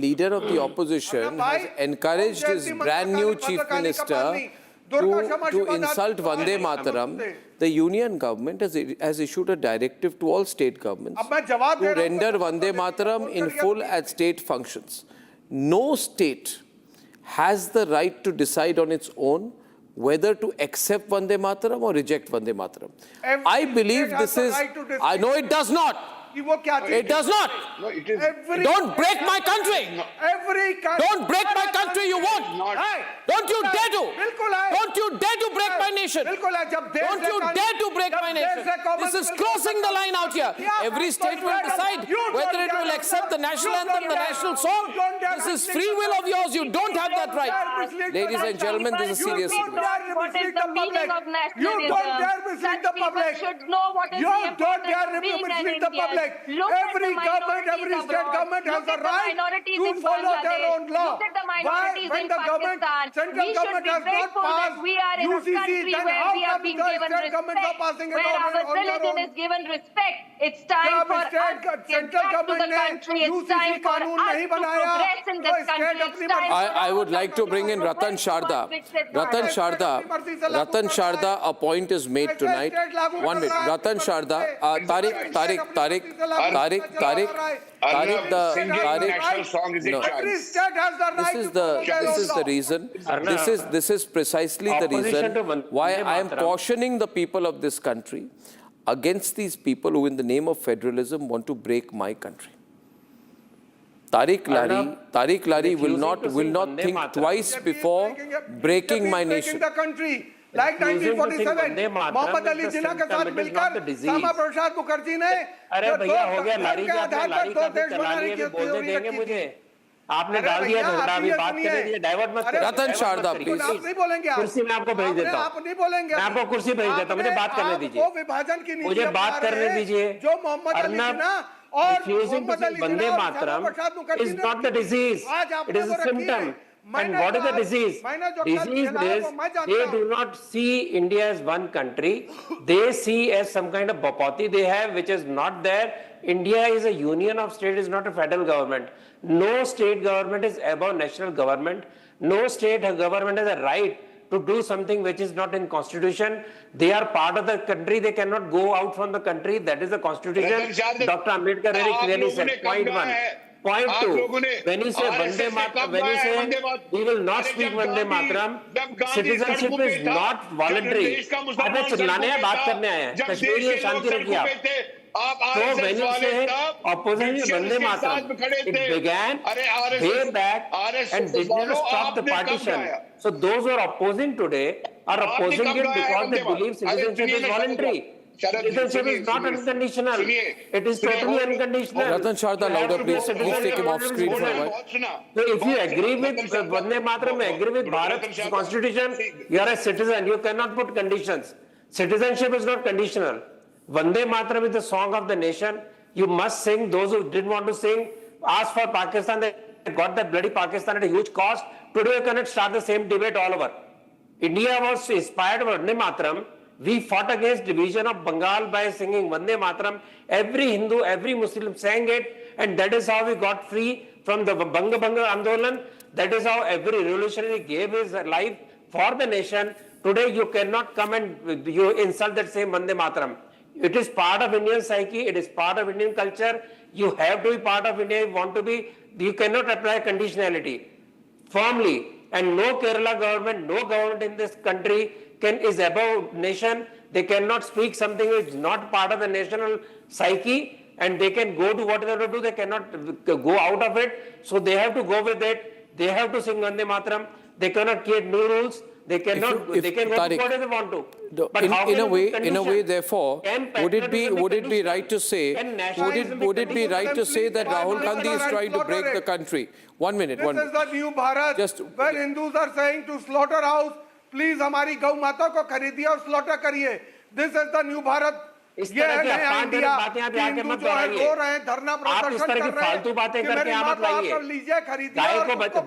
leader of the opposition has encouraged his brand new chief minister to insult Vande Mataram. The union government has issued a directive to all state governments to render Vande Mataram in full at state functions. No state has the right to decide on its own whether to accept Vande Mataram or reject Vande Mataram. I believe this is... I know it does not. It does not. No, it is. Don't break my country. Don't break my country, you won't. Don't you dare to. Don't you dare to break my nation. Don't you dare to break my nation. This is crossing the line out here. Every state will decide whether it will accept the national anthem, the national song. This is free will of yours. You don't have that right. Ladies and gentlemen, this is a serious situation. What is the meaning of nationalism? You don't dare mislead the public. Should know what is the importance of being an Indian. Every government, every state government has the right to follow their own law. Why, when the government, central government has not passed UCC, then how come the state governments are passing it on their own? Where our religion is given respect, it's time for us to get back to the country. It's time for us to progress in this country. I would like to bring in Ratan Sharda. Ratan Sharda, a point is made tonight. 1 minute. Ratan Sharda, Tariq, national song is a choice. This is the reason. This is precisely the reason why I am cautioning the people of this country against these people who, in the name of federalism, want to break my country. Tariq Lari will not think twice before breaking my nation. Like 1947, Mohammad Ali Jinnah के साथ मिलकर श्यामा प्रसाद मुखर्जी ने अरे भैया हो गया लारी का लारी का चला लिए बोलने देंगे मुझे आपने डाल दिया झगड़ा अभी बात करने दीजिए डाइवर्ट मत करिए रतन शारदा प्लीज आप नहीं बोलेंगे कुर्सी में आपको भेज देता हूं आप नहीं बोलेंगे मैं आपको कुर्सी भेज देता हूं मुझे बात करने दीजिए वो विभाजन की नीति मुझे बात करने दीजिए जो मोहम्मद अली जिन्ना और Mohammad Ali Vande Mataram is not the disease it is a symptom. And what is the disease? Disease is they do not see India as one country. They see as some kind of bapati they have, which is not there. India is a union of states, is not a federal government. No state government is above national government. No state government has a right to do something which is not in constitution. They are part of the country. They cannot go out from the country. That is the constitution. Dr. Ambedkar very clearly said. Point one. Point two, when you say Vande Mataram, when you say we will not speak Vande Mataram, citizenship is not voluntary. अबे चिल्लाने हैं बात करने आए हैं कश्मीर में शांति रखिए आप So when you say opposition Vande Mataram, it began way back and did not stop the partition. So those who are opposing today are opposing it because they believe citizenship is voluntary. Citizenship is not unconditional. It is totally unconditional. Ratan Sharda, louder please. Please take him off screen for a while. So if you agree with Vande Mataram, agree with Bharat's constitution, you are a citizen. You cannot put conditions. Citizenship is not conditional. Vande Mataram is the song of the nation. You must sing. Those who didn't want to sing, ask for Pakistan. They got that bloody Pakistan at a huge cost. Today you cannot start the same debate all over. India was inspired by Vande Mataram. We fought against division of Bengal by singing Vande Mataram. Every Hindu, every Muslim sang it, and that is how we got free from the Banga Andolan. That is how every revolutionary gave his life for the nation. Today you cannot come and you insult that same Vande Mataram. It is part of Indian psyche. It is part of Indian culture. You have to be part of India. You want to be. You cannot apply conditionality firmly. And no Kerala government, no government in this country is above nation. They cannot speak something which is not part of the national psyche, and they can go to whatever to do. They cannot go out of it. So they have to go with it. They have to sing Vande Mataram. They cannot create new rules. They cannot. They can go to whatever they want to. But in a way, therefore, would it be right to say that Rahul Gandhi is trying to break the country? 1 minute. This is the new Bharat, where Hindus are saying to slaughterhouse, please हमारी गौ माता को खरीदिए और slaughter करिए. This is the new Bharat. इस तरह की इंडिया हिंदू जो है रो रहे हैं धरना प्रदर्शन कर रहे हैं फालतू बातें करके मत लाइए.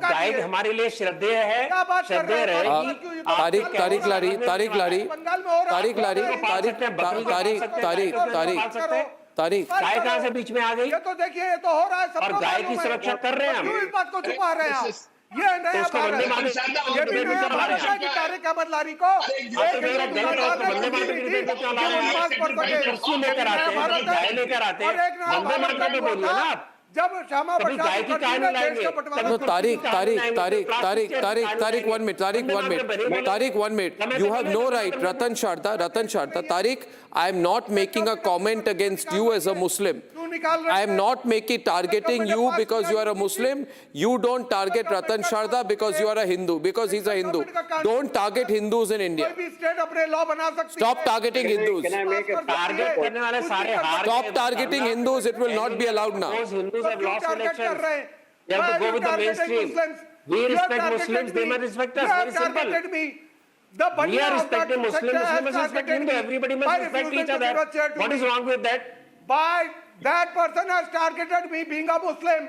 गाय हमारे लिए श्रद्धेय है, श्रद्धेय रहेगी. तारिक, गाय कहाँ से बीच में आ गई? ये तो देखिए, ये तो हो रहा है, सबको और गाय की मालूम है। सुरक्षा कर रहे हैं हम। क्यों इस बात को छुपा रहे हैं आप? ये नया उसको भारत वंदे है। मातरम ये भी डिबेट में नया क्यों ला भारत रहे है कि तारिक अहमद लारी को तो मेरा गलत है, उसको वंदे मातरम डिबेट में क्यों ला रहे हैं? कुर्सी लेकर आते हैं, गाय लेकर आते हैं, वंदे मातरम पे बोलिए ना आप। जब श्यामा कभी प्रसाद गाय की मुखर्जी कहानी ने देश लाएंगे, का बंटवारा No, कर Tariq, दिया। Tariq, 1 minute, Tariq, 1 minute. You have no right, Ratan Sharda, Tariq, I am not making a comment against you as a Muslim. क्यों निकाल रहे I am हैं? not making targeting you because you are a Muslim. You don't target Ratan Sharda because you are a Hindu, because he's a Hindu. Don't target Hindus in India. कोई भी state अपने law बना सकती Stop है। targeting Hindus. Can I make a target करने वाले सारे हार Stop गए। targeting Hindus, it will not be allowed now. Those Hindus have lost target कर elections. रहे हैं? You have to Why go are with the targeting mainstream. Muslims? We You have respect targeted Muslims, they me. must respect us. You have Very simple. targeted me. The We Banya are of respecting that Muslims, sector has Muslims must respect targeted Hindu. me Everybody by must respect refusing each to other. give a chair to What me. is wrong with that? By that person has targeted me being a Muslim.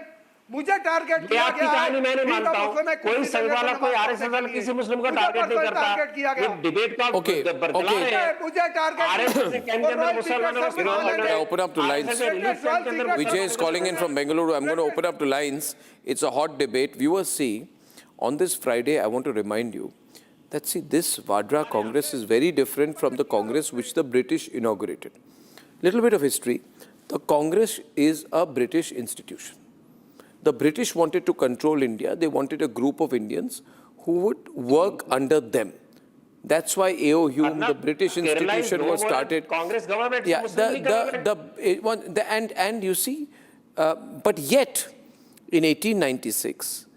मुझे target ये किया आपकी गया है। कहानी मैं नहीं being a मानता Muslim है, हूँ। कोई कुर्सी संघ देने वाला, का कोई नवाब आरएसएस वाला करने किसी के मुस्लिम को लिए। टारगेट नहीं मुझे करता। टारगेट किया गया। ये डिबेट का Okay, बरकरार okay. है। मुझे टारगेट आरएसएस के कैंप के अंदर मुसलमानों को गिरफ्तार कर I open up to lines. RSS के रिलीफ कैंप के अंदर Vijay is calling in from Bengaluru. I'm going to open up to lines. It's a hot debate. Viewers, see, on this Friday, I want to remind you that, see, this Vadra Congress is very different from the Congress which the British inaugurated. Little bit of history. The Congress is a British institution. The British wanted to control India. They wanted a group of Indians who would work under them. That's why AO Hume, the British Kerala is institution, no was more started. Congress government, Yeah, Muslim League government. and you see, but yet, in 1896,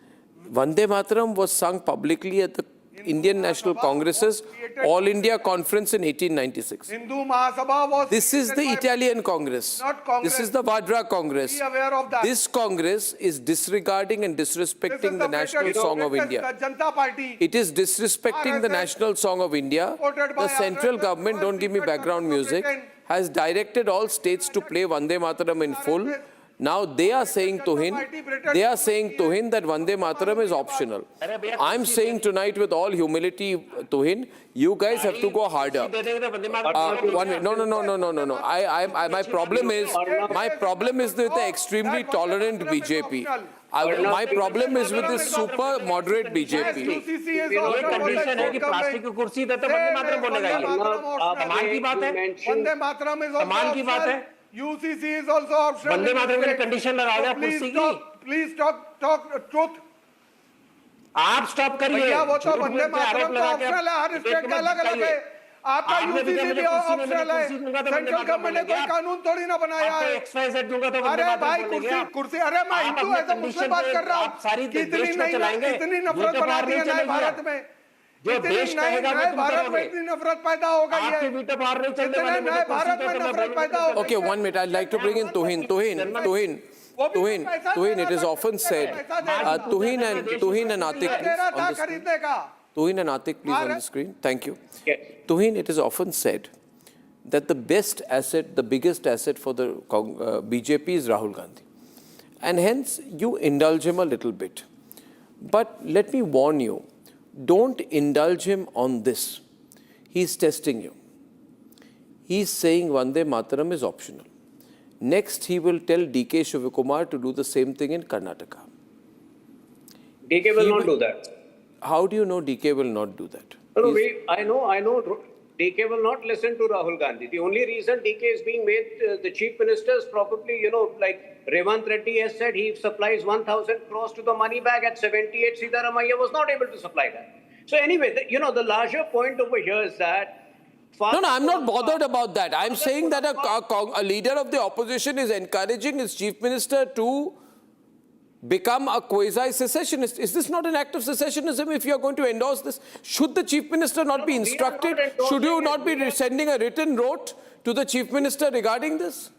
Vande Mataram was sung publicly at the Indian National Congress's All India Conference in 1896. Hindu Mahasabha was This is the created by- Italian Congress. Not Congress. This is the Vadra Congress. Be aware of that. This Congress is disregarding and This is disrespecting the national British- song of this is India. the Janata Party. It is disrespecting the RSS, national song of India. supported by The central RSS, government, don't give me background music, has directed all states to play Vande Mataram in full. Now they are saying to him, that Vande Mataram is optional. I'm saying tonight with all humility to him, you guys have to go harder. दे देंगे तो Vande Mataram 1 minute. No. My problem is with the extremely tolerant BJP. My problem is with this super moderate BJP. UCC is ये also condition है कि also plastic की कुर्सी दे तो वंदे मातरम बोलेगा ये कमाल की बात है। वंदे मातरम is also कमाल की बात optional. है। UCC is also optional. Vande Mataram के लिए कंडीशन लगा दिया Please कुर्सी talk- की। Please talk truth. आप स्टॉप करिए। भैया वो तो झूठ वंदे मूठ पे आरोप मातरम तो लगा के ऑप्शनल है, हर डिबेट स्टेट में का अलग अलग है। दिखाइए। आपका आपने भी यूसीसी मुझे भी कुर्सी में ऑप्शनल है। कुर्सी दूंगा तो वंदे सेंट्रल मातरम गवर्नमेंट ने बोलेंगे कोई आप। कानून थोड़ी ना बनाया आपको है। XYZ दूंगा तो वंदे अरे मातरम भाई बोलेंगे कुर्सी आप। कुर्सी अरे मैं आप हिंदू अपने एज अ मुस्लिम condition बात पे कर रहा आप सारी हूँ। इतनी देश को नहीं चलाएंगे। इतनी ये नफरत तो बना बाहर दी है नहीं नए चलेगी भारत आप। में। जो इतनी देश नए कहेगा वो तुम भारत में करोगे। इतनी नफरत पैदा हो गई आपके है। वीटो पावर नहीं चलने इतने वाले नए मुझे भारत कुर्सी में पे तो मैं नफरत बोलूंगा पैदा हो गई Okay, 1 minute. I'd like to bring in Tuhin. It is often said, Tuhin and Atik, दे रहा please, था on the screen. खरीदने का। Tuhin and Atik, please, on the screen. Thank you. Yes. Tuhin, it is often said that the best asset, the biggest asset for the BJP is Rahul Gandhi. And hence, you indulge him a little bit. But let me warn you, don't indulge him on this. He's testing you. He's saying Vande Mataram is optional. Next, he will tell DK Shivakumar to do the same thing in Karnataka. DK will He not will- do that. How do you know DK will not do that? No, He's- I know. DK will not listen to Rahul Gandhi. The only reason DK is being made the chief minister is probably, like Revant Reddy has said, he supplies 1,000 crores to the money bag at 78. Siddaramaiah was not able to supply that. So anyway, the larger point over here is that. No, I'm not bothered about that. I'm saying that a leader of the opposition is encouraging his chief minister to become a quasi-secessionist. Is this not an act of secessionism if you are going to endorse this? Should the chief minister not be instructed? Should you not be sending a written note to the chief minister regarding this?